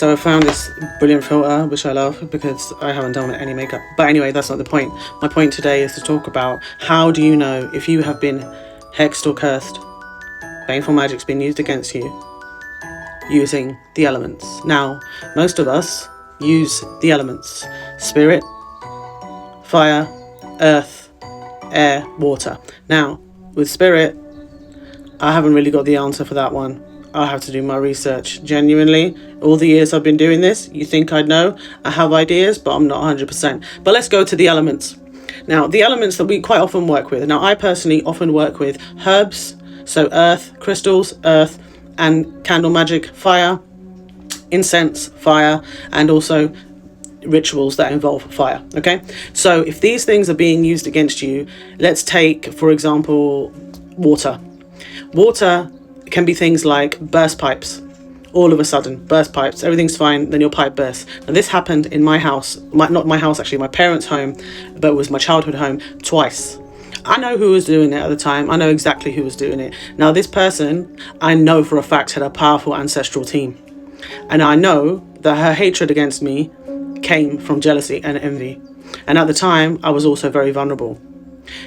So I found this brilliant filter, which I love because I haven't done any makeup. But anyway, that's not the point. My point today is to talk about how do you know if you have been hexed or cursed, baneful magic's been used against you, using the elements. Now, most of us use the elements: spirit, fire, earth, air, water. Now, with spirit, I haven't really got the answer for that one. I'll have to do my research. Genuinely, all the years I've been doing this, you think I'd know. I have ideas, but I'm not 100%. But let's go to the elements. Now, the elements that we quite often work with. Now, I personally often work with herbs, so earth, crystals, earth, and candle magic, fire, incense, fire, and also rituals that involve fire. Okay, so if these things are being used against you, let's take, for example, water. Water can be things like burst pipes. All of a sudden, burst pipes, everything's fine, then your pipe bursts. And this happened in my house, not my house actually, my parents' home, but it was my childhood home, twice. I know who was doing it at the time. I know exactly who was doing it. Now, this person, I know for a fact, had a powerful ancestral team. And I know that her hatred against me came from jealousy and envy. And at the time, I was also very vulnerable.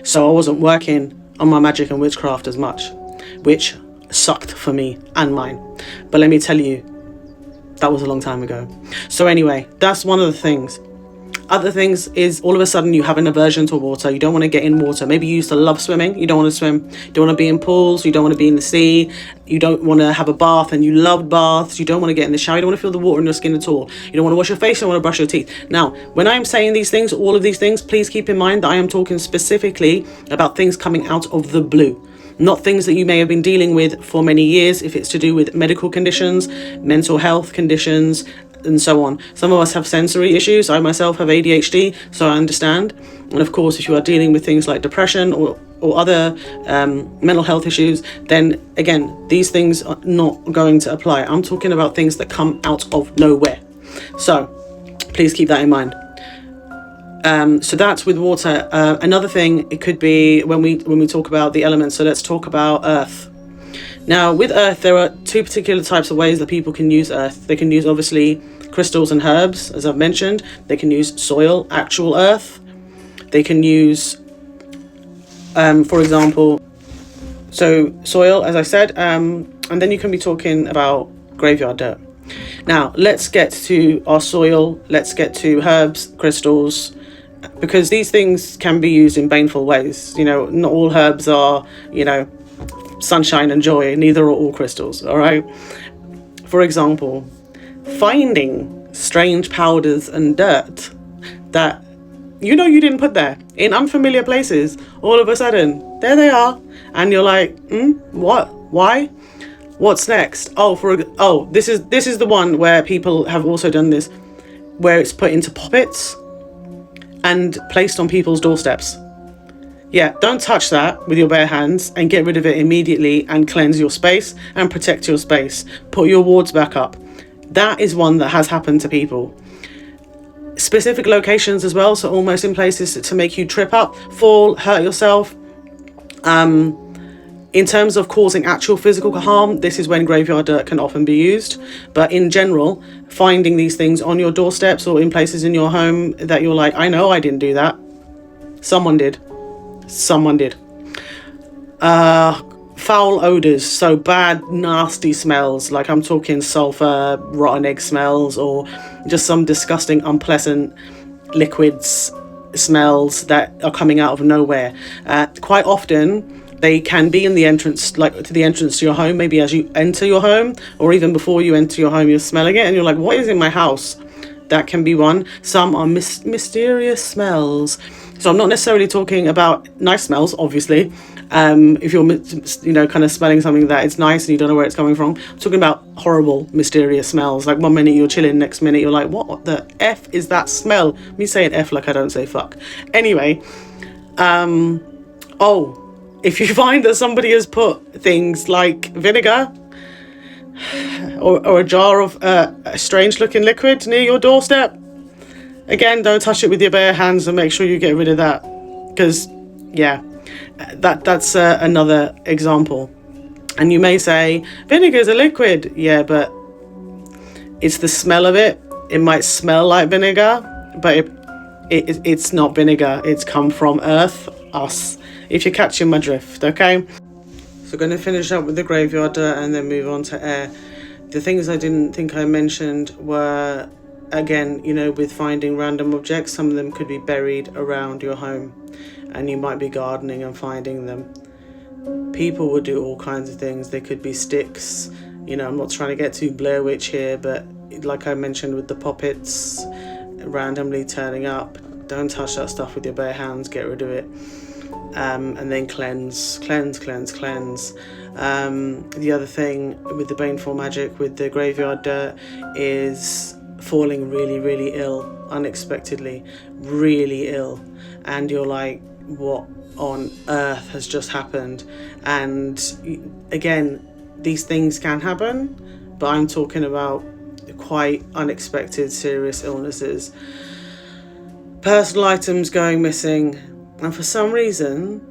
So I wasn't working on my magic and witchcraft as much, which sucked for me and mine. But let me tell you, that was a long time ago. So anyway, that's one of the things. Other things is all of a sudden you have an aversion to water. You don't want to get in water. Maybe you used to love swimming. You don't want to swim. You don't want to be in pools. You don't want to be in the sea. You don't want to have a bath and you loved baths. You don't want to get in the shower. You don't want to feel the water in your skin at all. You don't want to wash your face. You don't want to brush your teeth. Now, when I'm saying these things, all of these things, please keep in mind that I am talking specifically about things coming out of the blue. Not things that you may have been dealing with for many years, if it's to do with medical conditions, mental health conditions, and so on. Some of us have sensory issues. I myself have ADHD, so I understand. And of course, if you are dealing with things like depression or other mental health issues, then again, these things are not going to apply. I'm talking about things that come out of nowhere. So please keep that in mind. So that's with water. Another thing, it could be when we talk about the elements. So let's talk about earth. Now, with earth, there are two particular types of ways that people can use earth. They can use, obviously, crystals and herbs, as I've mentioned. They can use soil, actual earth. They can use, for example, so soil, as I said, and then you can be talking about graveyard dirt. Now, let's get to our soil. Let's get to herbs, crystals, because these things can be used in baneful ways. You know, not all herbs are, sunshine and joy. Neither are all crystals, all right? For example, finding strange powders and dirt that you didn't put there in unfamiliar places. All of a sudden, there they are. And you're like, what? Why? What's next? This is the one where people have also done this, where it's put into poppets and placed on people's doorsteps. Yeah, don't touch that with your bare hands and get rid of it immediately and cleanse your space and protect your space. Put your wards back up. That is one that has happened to people. Specific locations as well, so almost in places to make you trip up, fall, hurt yourself. In terms of causing actual physical harm, this is when graveyard dirt can often be used. But in general, finding these things on your doorsteps or in places in your home that you're like, I know I didn't do that. Someone did. Foul odors, so bad, nasty smells, like I'm talking sulfur, rotten egg smells, or just some disgusting, unpleasant liquids smells that are coming out of nowhere. Quite often, they can be in the entrance, like to the entrance to your home, maybe as you enter your home, or even before you enter your home, you're smelling it and you're like, what is in my house? That can be one. Some are mysterious smells. So I'm not necessarily talking about nice smells, obviously. If you're, kind of smelling something that is nice and you don't know where it's coming from. I'm talking about horrible, mysterious smells. Like one minute you're chilling, next minute you're like, what the F is that smell? Me saying F like I don't say fuck. Anyway, if you find that somebody has put things like vinegar or a jar of a strange looking liquid near your doorstep, again, don't touch it with your bare hands and make sure you get rid of that. Because, that's another example. And you may say, vinegar is a liquid. Yeah, but It's the smell of it. It might smell like vinegar, but it's not vinegar. It's come from earth, us, if you're catching my drift, okay? So going to finish up with the graveyard dirt and then move on to air. The things I didn't think I mentioned were, again, with finding random objects. Some of them could be buried around your home and you might be gardening and finding them. People would do all kinds of things. They could be sticks. I'm not trying to get too Blair Witch here, but like I mentioned with the poppets randomly turning up, don't touch that stuff with your bare hands. Get rid of it. And then cleanse. The other thing with the baneful magic, with the graveyard dirt, is falling really, really ill, unexpectedly, really ill. And you're like, what on earth has just happened? And again, these things can happen, but I'm talking about quite unexpected, serious illnesses. Personal items going missing. And for some reason,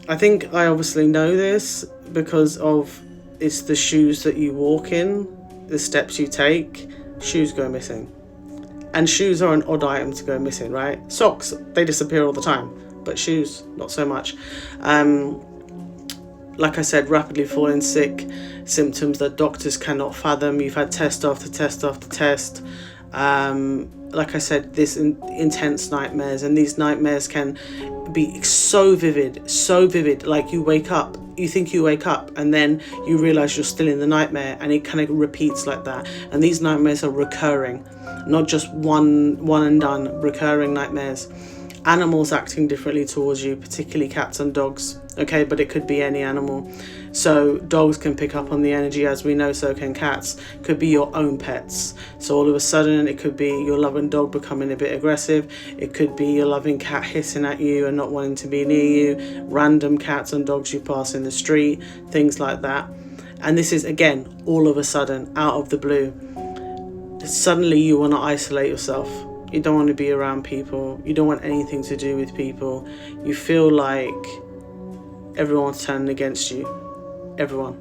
I think I obviously know this because of it's the shoes that you walk in, the steps you take, shoes go missing. And shoes are an odd item to go missing, right? Socks, they disappear all the time, but shoes, not so much. Like I said, rapidly falling sick, symptoms that doctors cannot fathom. You've had test after test after test. Like I said, this intense nightmares, and these nightmares can be so vivid, like you think you wake up and then you realize you're still in the nightmare, and it kind of repeats like that. And these nightmares are recurring, not just one and done, recurring nightmares. Animals acting differently towards you, particularly cats and dogs, okay, but it could be any animal. So dogs can pick up on the energy, as we know, so can cats. Could be your own pets. So all of a sudden it could be your loving dog becoming a bit aggressive. It could be your loving cat hissing at you and not wanting to be near you. Random cats and dogs you pass in the street, things like that. And this is, again, all of a sudden, out of the blue. Suddenly you want to isolate yourself. You don't want to be around people. You don't want anything to do with people. You feel like everyone's turning against you. Everyone.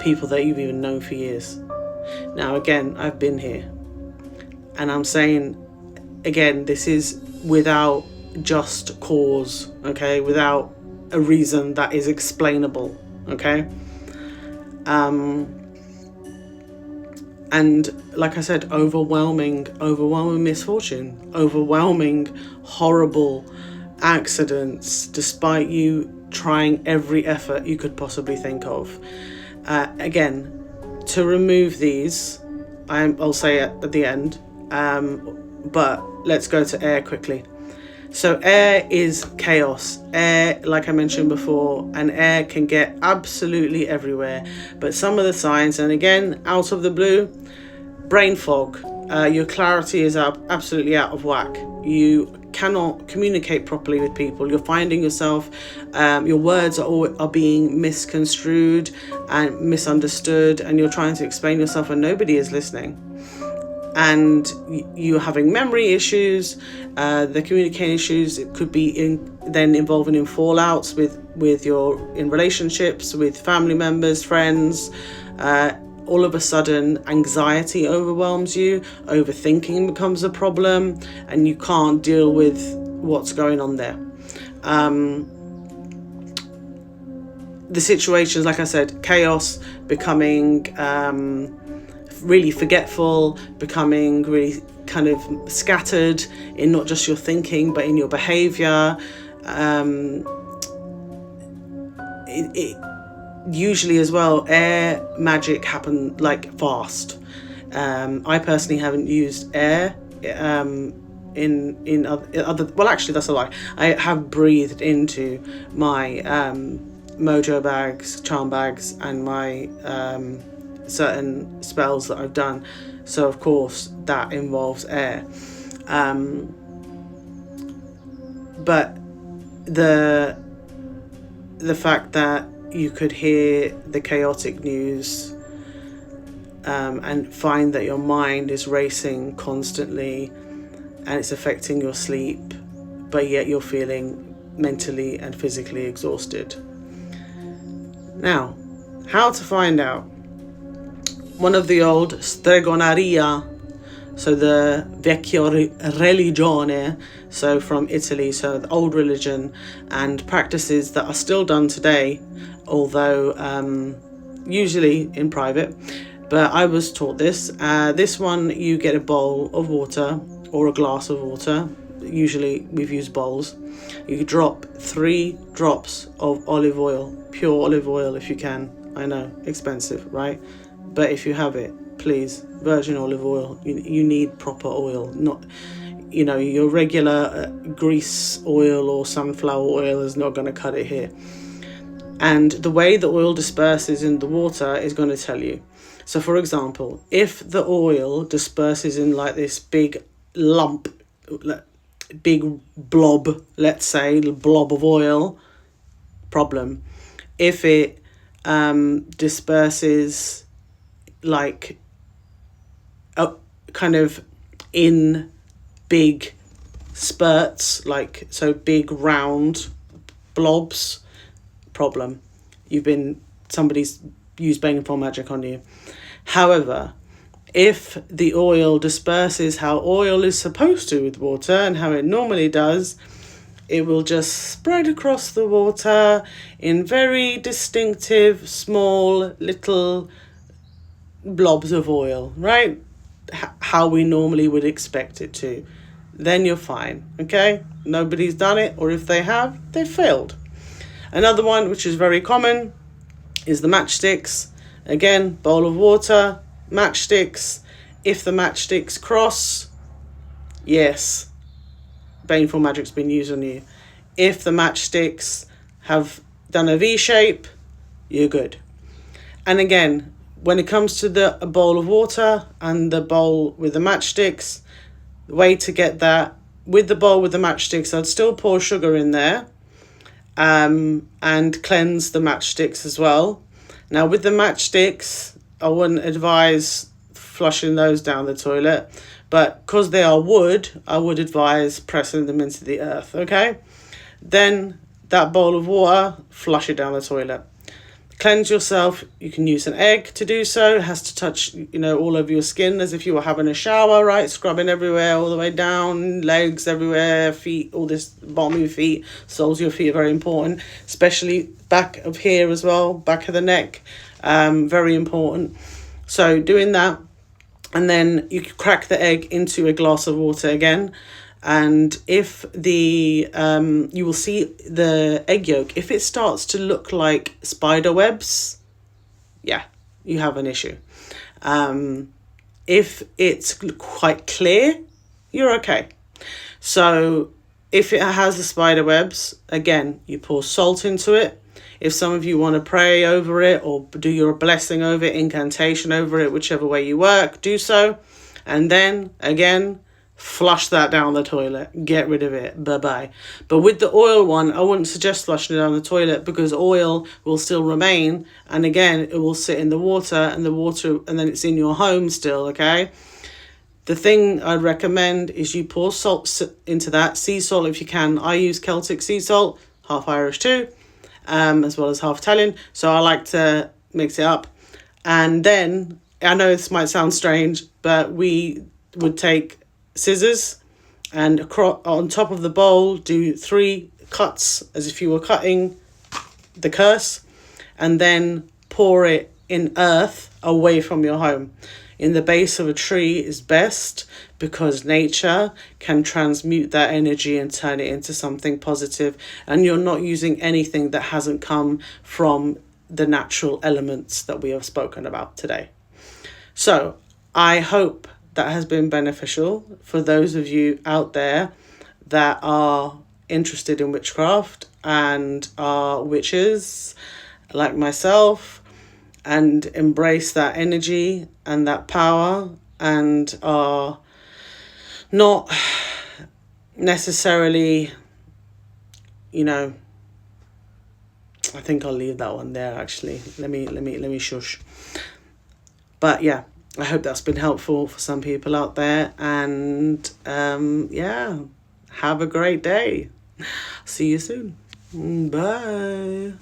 People that you've even known for years. Now, again, I've been here. And I'm saying, again, this is without just cause, okay? Without a reason that is explainable, okay? And like I said, overwhelming misfortune, overwhelming, horrible accidents, despite you trying every effort you could possibly think of. Again, to remove these, I'll say at the end, but let's go to air quickly. So air is chaos. Air, like I mentioned before, and air can get absolutely everywhere. But some of the signs, and again, out of the blue, brain fog. Your clarity is absolutely out of whack. You cannot communicate properly with people. You're finding yourself, your words are being misconstrued and misunderstood, and you're trying to explain yourself and nobody is listening. And you're having memory issues, the communication issues. It could be then involving in fallouts in relationships with family members, friends. All of a sudden, anxiety overwhelms you, overthinking becomes a problem, and you can't deal with what's going on there. The situations, like I said, chaos, becoming really forgetful, becoming really kind of scattered in not just your thinking but in your behavior. Usually as well, air magic happen like fast. I personally haven't used air in other, well, actually that's a lie. I have breathed into my mojo bags, charm bags, and my certain spells that I've done, so of course that involves air. But the fact that you could hear the chaotic news and find that your mind is racing constantly and it's affecting your sleep, but yet you're feeling mentally and physically exhausted. Now, how to find out? one of the old stregoneria, so the vecchio religione, so from Italy, so the old religion, and practices that are still done today, although usually in private. But I was taught this. This one, you get a bowl of water or a glass of water. Usually we've used bowls. You drop 3 drops of olive oil, pure olive oil if you can. I know, expensive, right? But if you have it, please, virgin olive oil. You need proper oil, not, your regular grease oil or sunflower oil is not going to cut it here. And the way the oil disperses in the water is going to tell you. So for example, if the oil disperses in like this big lump, big blob, let's say, blob of oil, problem. If it disperses like kind of in big spurts, like so big round blobs, problem. Somebody's used Bane magic on you. However, if the oil disperses how oil is supposed to with water and how it normally does, it will just spread across the water in very distinctive, small, little blobs of oil, right? How we normally would expect it to. Then you're fine, okay? Nobody's done it, or if they have, they've failed. Another one, which is very common, is the matchsticks. Again, bowl of water, matchsticks. If the matchsticks cross, yes, baneful magic's been used on you. If the matchsticks have done a V shape, you're good. And again, when it comes to a bowl of water and the bowl with the matchsticks, the way to get that, with the bowl with the matchsticks, I'd still pour sugar in there and cleanse the matchsticks as well. Now with the matchsticks, I wouldn't advise flushing those down the toilet, but because they are wood, I would advise pressing them into the earth, okay? Then that bowl of water, flush it down the toilet. Cleanse yourself. You can use an egg to do so. It has to touch, all over your skin as if you were having a shower, right? Scrubbing everywhere, all the way down, legs everywhere, feet, all this, bottom of your feet, soles of your feet are very important, especially back of here as well, back of the neck, very important. So doing that, and then you crack the egg into a glass of water again. And if you will see the egg yolk, if it starts to look like spider webs, yeah, you have an issue. If it's quite clear, you're okay. So if it has the spider webs, again, you pour salt into it. If some of you want to pray over it or do your blessing over it, incantation over it, whichever way you work, do so. And then, again, flush that down the toilet. Get rid of it. Bye-bye. But with the oil one, I wouldn't suggest flushing it down the toilet because oil will still remain. And again, it will sit in the water and then it's in your home still, okay? The thing I'd recommend is you pour salt into that. Sea salt if you can. I use Celtic sea salt, half Irish too, as well as half Italian. So I like to mix it up. And then, I know this might sound strange, but we would take scissors and on top of the bowl do 3 cuts as if you were cutting the curse, and then pour it in earth away from your home. In the base of a tree is best because nature can transmute that energy and turn it into something positive, and you're not using anything that hasn't come from the natural elements that we have spoken about today. So I hope that has been beneficial for those of you out there that are interested in witchcraft and are witches like myself and embrace that energy and that power and are not necessarily, I think I'll leave that one there actually. Let me shush. But yeah, I hope that's been helpful for some people out there. And have a great day. See you soon. Bye.